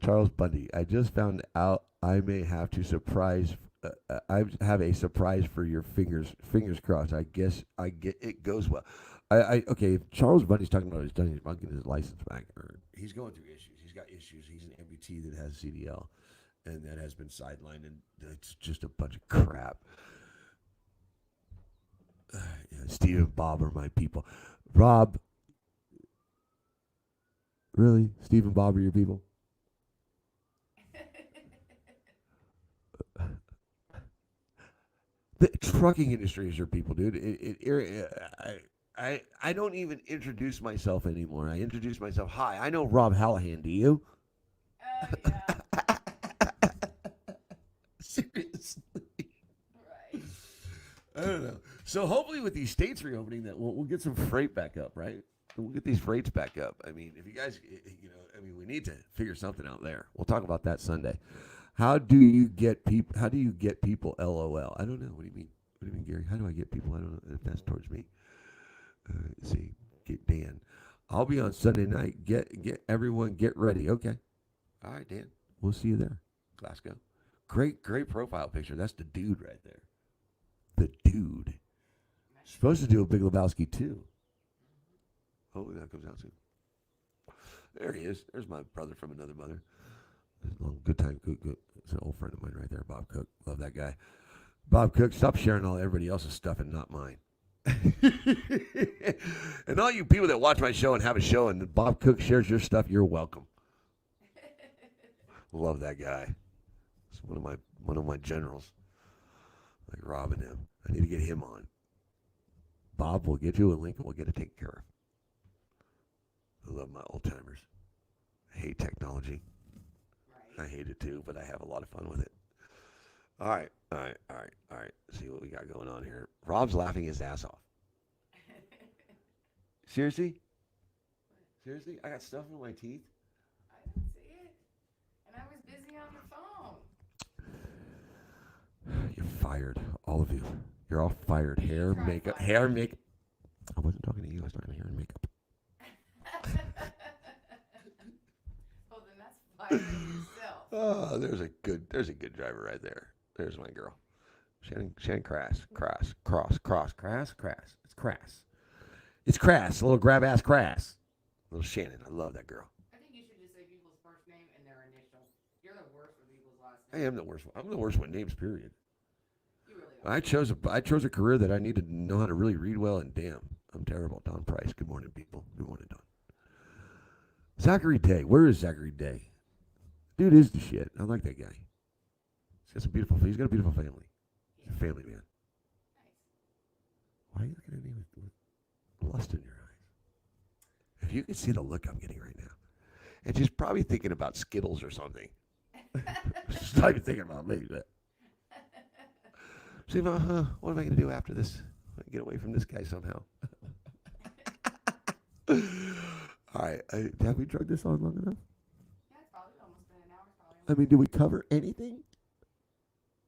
Charles Bundy, I just found out I may have to surprise. I have a surprise for your fingers crossed. I guess I get it goes well. Okay. If Charles Bundy's talking about he's getting his license back, or he's going through issues. He's got issues. He's an amputee that has CDL, and that has been sidelined, and it's just a bunch of crap. Yeah, Steve and Bob are my people. Rob, really? Steve and Bob are your people? The trucking industry is your people, dude. I don't even introduce myself anymore. I introduce myself. Hi, I know Rob Hallahan. Do you? Yeah. Seriously. Right. I don't know. So hopefully with these states reopening, that we'll get some freight back up, right? We'll get these freights back up. I mean, if you guys, we need to figure something out there. We'll talk about that Sunday. How do you get people? How do you get people? LOL. I don't know. What do you mean? What do you mean, Gary? How do I get people? I don't know if that's towards me. Let's see, get Dan. I'll be on Sunday night. Get everyone. Get ready. Okay. All right, Dan. We'll see you there. Glasgow. Great profile picture. That's the dude right there. The dude. Supposed to do a Big Lebowski too. Hopefully that comes out soon. There he is. There's my brother from another mother. Good time. Good. It's an old friend of mine right there, Bob Cook. Love that guy. Bob Cook, stop sharing all everybody else's stuff and not mine. And all you people that watch my show and have a show and Bob Cook shares your stuff, you're welcome. Love that guy. It's one of my generals. Like Rob and him. I need to get him on. Bob will get you a link and we'll get it taken care of. I love my old timers. I hate technology. Right. I hate it too, but I have a lot of fun with it. All right. See what we got going on here. Rob's laughing his ass off. Seriously? I got stuff in my teeth. I didn't see it. And I was busy on the phone. You're fired. All of you. You're all fired. Hair, makeup. I wasn't talking to you. I was talking to hair and makeup. Well, then that's fired yourself. Oh, there's a good driver right there. There's my girl. Shannon Crass. It's Crass. A little grab ass Crass. Little Shannon. I love that girl. I think you should just say people's first name and their initial. You're the worst with people's last name. I am the worst. I'm the worst with names, period. You really are. I chose a career that I need to know how to really read well, and damn, I'm terrible. Don Price. Good morning, people. Good morning, Don. Zachary Day. Where is Zachary Day? Dude is the shit. I like that guy. He's got a beautiful family. He's a family man. Why are you looking at me with lust in your eyes? If you could see the look I'm getting right now. And she's probably thinking about Skittles or something. She's not even thinking about me. But she's like, what am I going to do after this? I get away from this guy somehow. All right. Have we drugged this on long enough? Yeah, it's probably almost been an hour. I mean, did we cover anything?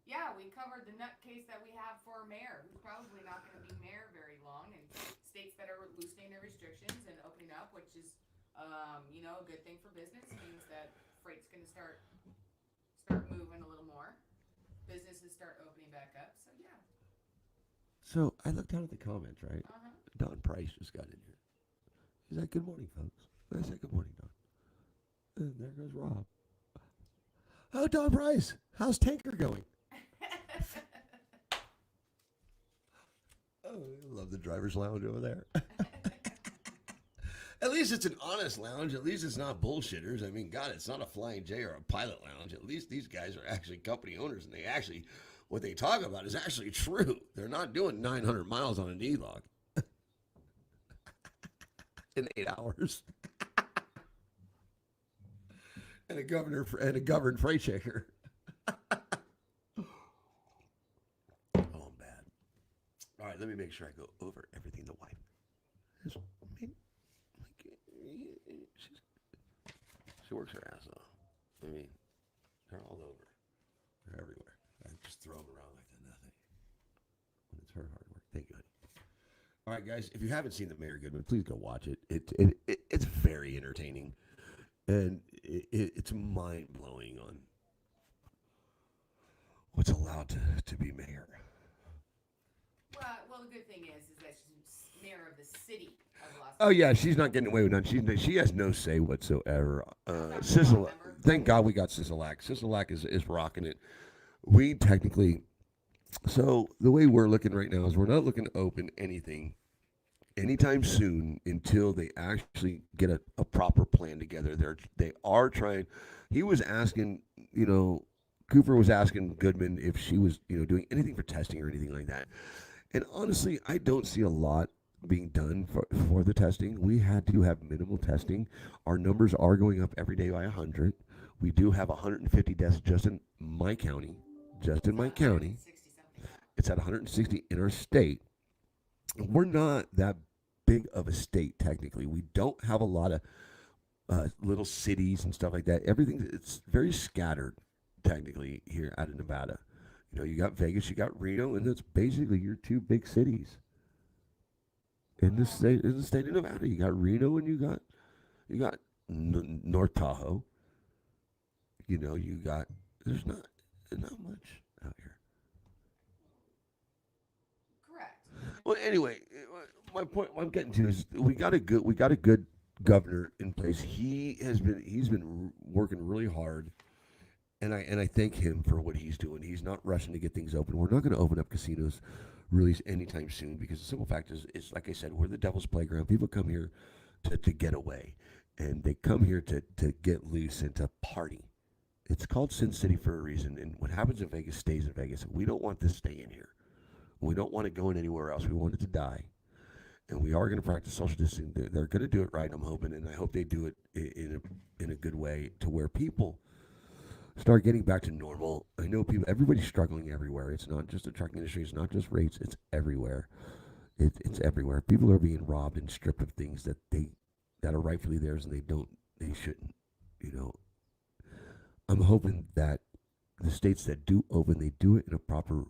Yeah, we covered the nutcase that we have for mayor, who's probably not going to be mayor very long, and states that are loosening their restrictions and opening up, which is, a good thing for business. Means that freight's going to start moving a little more. Businesses start opening back up. So yeah. So I looked down at the comments, right? Uh-huh. Don Price just got in here. He's like, "Good morning, folks." I said, "Good morning, Don." And there goes Rob. Oh, Don Price, how's Tanker going? Oh, I love the driver's lounge over there. At least it's an honest lounge. At least it's not bullshitters. I mean, God, it's not a Flying J or a Pilot Lounge. At least these guys are actually company owners, and what they talk about is actually true. They're not doing 900 miles on an E-log in 8 hours. And a governed freight shaker. Oh, I'm bad. All right, right, let me make sure I go over everything the wife has made. She's, she works her ass off. I mean, they're all over. They're everywhere. I just throw them around like they're nothing. And it's her hard work. Thank you, honey. All right, guys. If you haven't seen the Mayor Goodman, please go watch it. It's very entertaining, and it's mind blowing on what's allowed to be mayor. Well, the good thing is that she's mayor of the city of Los Angeles. Oh yeah, she's not getting away with nothing. She has no say whatsoever. Sisolak, thank God we got Sisolak. Sisolak is rocking it. We technically, so the way we're looking right now is we're not looking to open anything anytime soon until they actually get a proper plan together. They are trying. He was asking, Cooper was asking Goodman if she was, doing anything for testing or anything like that. And honestly, I don't see a lot being done for the testing. We had to have minimal testing. Our numbers are going up every day by 100. We do have 150 deaths just in my county. Just in my county. It's at 160 in our state. We're not that big of a state, technically. We don't have a lot of little cities and stuff like that. It's very scattered, technically, here out of Nevada. You got Vegas, you got Reno, and that's basically your two big cities in the state of Nevada. You got Reno and you got North Tahoe. There's not much out here. Correct. Well, anyway, my point, what I'm getting to is we got a good governor in place. He's been working really hard. And I thank him for what he's doing. He's not rushing to get things open. We're not going to open up casinos really anytime soon because the simple fact is like I said, we're the devil's playground. People come here to get away, and they come here to get loose and to party. It's called Sin City for a reason, and what happens in Vegas stays in Vegas. We don't want this staying here. We don't want it going anywhere else. We want it to die. And we are going to practice social distancing. They're going to do it right, I'm hoping, and I hope they do it in a good way to where people start getting back to normal. I know everybody's struggling everywhere. It's not just the trucking industry. It's not just rates. It's everywhere. It's everywhere. People are being robbed and stripped of things that are rightfully theirs, and they shouldn't. I'm hoping that the states that do open, they do it in a proper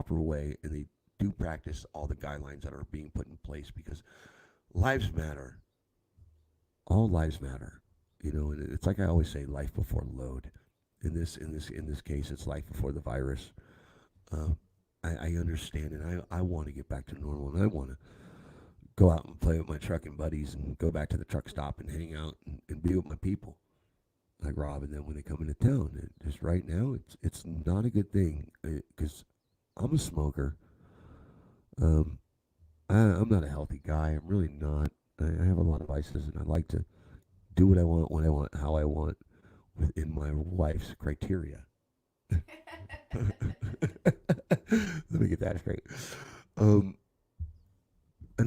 way, and they do practice all the guidelines that are being put in place because lives matter. All lives matter. And it's like I always say, life before load. In this case, it's life before the virus. I understand, and I want to get back to normal, and I want to go out and play with my trucking buddies and go back to the truck stop and hang out and be with my people, like Rob and them when they come into town. And just right now, it's not a good thing because I'm a smoker. I'm not a healthy guy. I'm really not. I have a lot of vices, and I like to do what I want, when I want, how I want, within my wife's criteria. Let me get that straight. And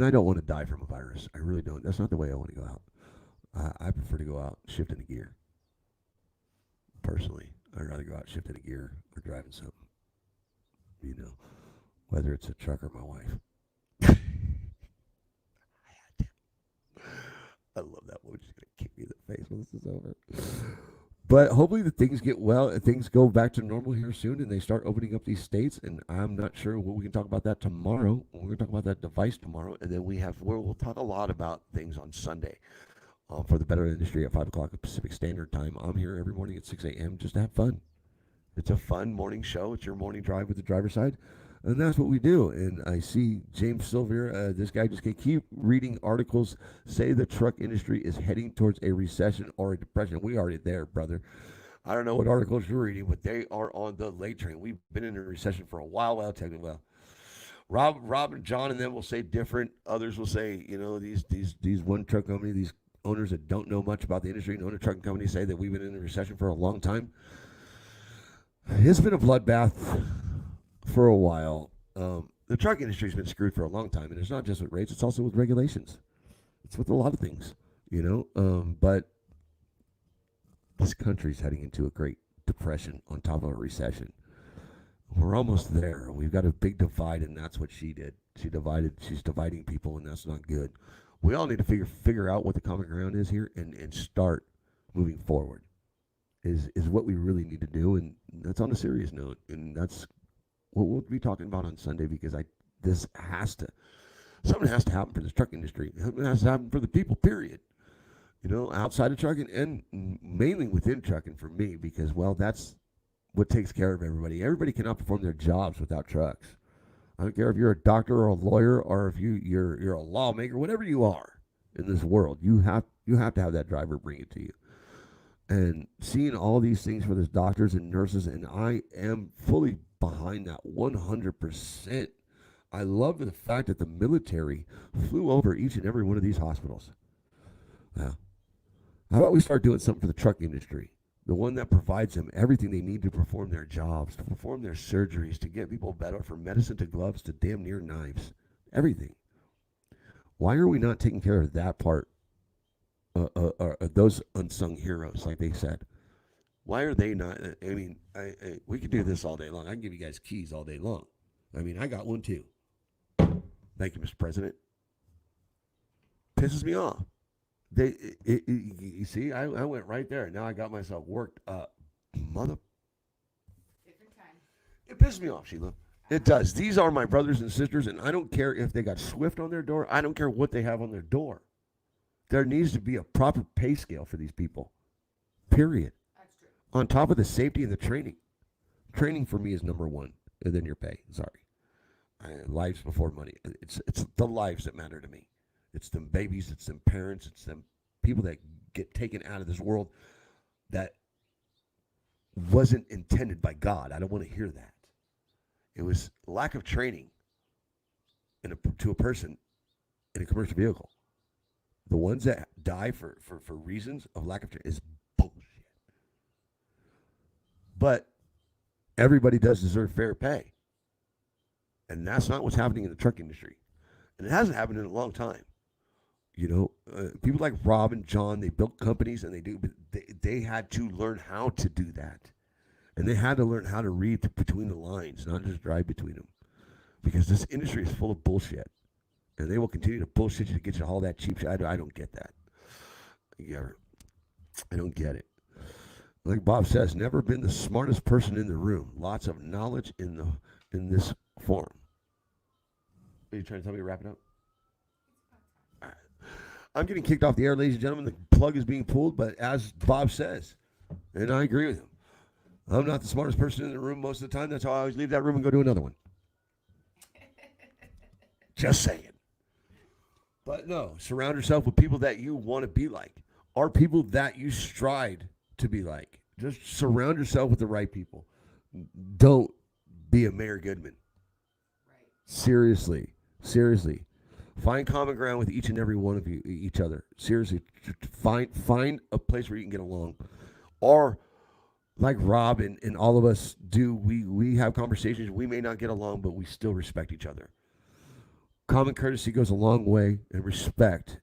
I don't want to die from a virus. I really don't. That's not the way I want to go out. I prefer to go out shifting a gear. Personally, I'd rather go out shifting a gear or driving something. Whether it's a truck or my wife. I love that one. She's going to kick me in the face when this is over. But hopefully the things get well, things go back to normal here soon, and they start opening up these states. And I'm not sure we can talk about that tomorrow. We're going to talk about that device tomorrow, and then we'll talk a lot about things on Sunday for the Better Industry at 5 o'clock Pacific Standard Time. I'm here every morning at 6 a.m. just to have fun. It's a fun morning show. It's your morning drive with the driver's side. And that's what we do. And I see James Silver, this guy just can keep reading articles, say the truck industry is heading towards a recession or a depression. We already there, brother. I don't know what articles you're reading, but they are on the late train. We've been in a recession for a while. Rob and John and them will say different. Others will say, these one truck company, these owners that don't know much about the industry and own a trucking company say that we've been in a recession for a long time. It's been a bloodbath for a while. The truck industry's been screwed for a long time, and it's not just with rates, it's also with regulations. It's with a lot of things, but this country's heading into a great depression on top of a recession. We're almost there. We've got a big divide, and that's what she did. She's dividing people, and that's not good. We all need to figure out what the common ground is here and start moving forward. Is what we really need to do, and that's on a serious note, and that's what we'll be talking about on Sunday because this has to something has to happen for this truck industry. Something has to happen for the people. Period. Outside of trucking and mainly within trucking for me because that's what takes care of everybody. Everybody cannot perform their jobs without trucks. I don't care if you're a doctor or a lawyer or if you're a lawmaker, whatever you are in this world, you have to have that driver bring it to you. And seeing all these things for these doctors and nurses, and I am fully behind that 100%. I love the fact that the military flew over each and every one of these hospitals. Yeah. How about we start doing something for the truck industry? The one that provides them everything they need to perform their jobs, to perform their surgeries, to get people better, from medicine to gloves to damn near knives. Everything. Why are we not taking care of that part? Those unsung heroes, like they said. Why are they not? I mean, we could do this all day long. I can give you guys keys all day long. I mean, I got one too. Thank you, Mr. President. Pisses me off. You see, I went right there. Now I got myself worked up. Mother. Different time. It pisses me off, Sheila. It does. These are my brothers and sisters, and I don't care if they got Swift on their door. I don't care what they have on their door. There needs to be a proper pay scale for these people. Period. That's true. On top of the safety and the training. Training for me is number one, and then your pay. Sorry. Lives before money. It's the lives that matter to me. It's them babies, it's them parents, it's them people that get taken out of this world that wasn't intended by God. I don't want to hear that. It was lack of training to a person in a commercial vehicle. The ones that die for reasons of lack of training is bullshit. But everybody does deserve fair pay. And that's not what's happening in the truck industry. And it hasn't happened in a long time. People like Rob and John, they built companies and they had to learn how to do that. And they had to learn how to read between the lines, not just drive between them. Because this industry is full of bullshit. And they will continue to bullshit you to get you all that cheap shit. I don't get that. I don't get it. Like Bob says, never been the smartest person in the room. Lots of knowledge in this forum. Are you trying to tell me to wrap it up? All right. I'm getting kicked off the air, ladies and gentlemen. The plug is being pulled, but as Bob says, and I agree with him, I'm not the smartest person in the room most of the time. That's how I always leave that room and go do another one. Just saying. But no, surround yourself with people that you want to be like, or people that you strive to be like. Just surround yourself with the right people. Don't be a Mayor Goodman. Right. Seriously. Find common ground with each and every one of you, each other. Seriously, find a place where you can get along. Or like Rob and all of us do, we have conversations. We may not get along, but we still respect each other. Common courtesy goes a long way, and respect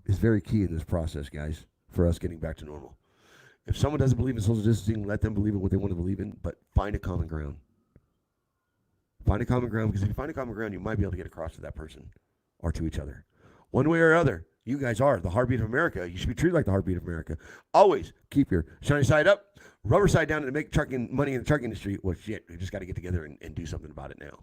is very key in this process, guys, for us getting back to normal. If someone doesn't believe in social distancing, let them believe in what they want to believe in, but find a common ground. Find a common ground, because if you find a common ground, you might be able to get across to that person or to each other. One way or other, you guys are the heartbeat of America. You should be treated like the heartbeat of America. Always keep your shiny side up, rubber side down, and make trucking money in the truck industry. Well, shit, we just got to get together and do something about it now.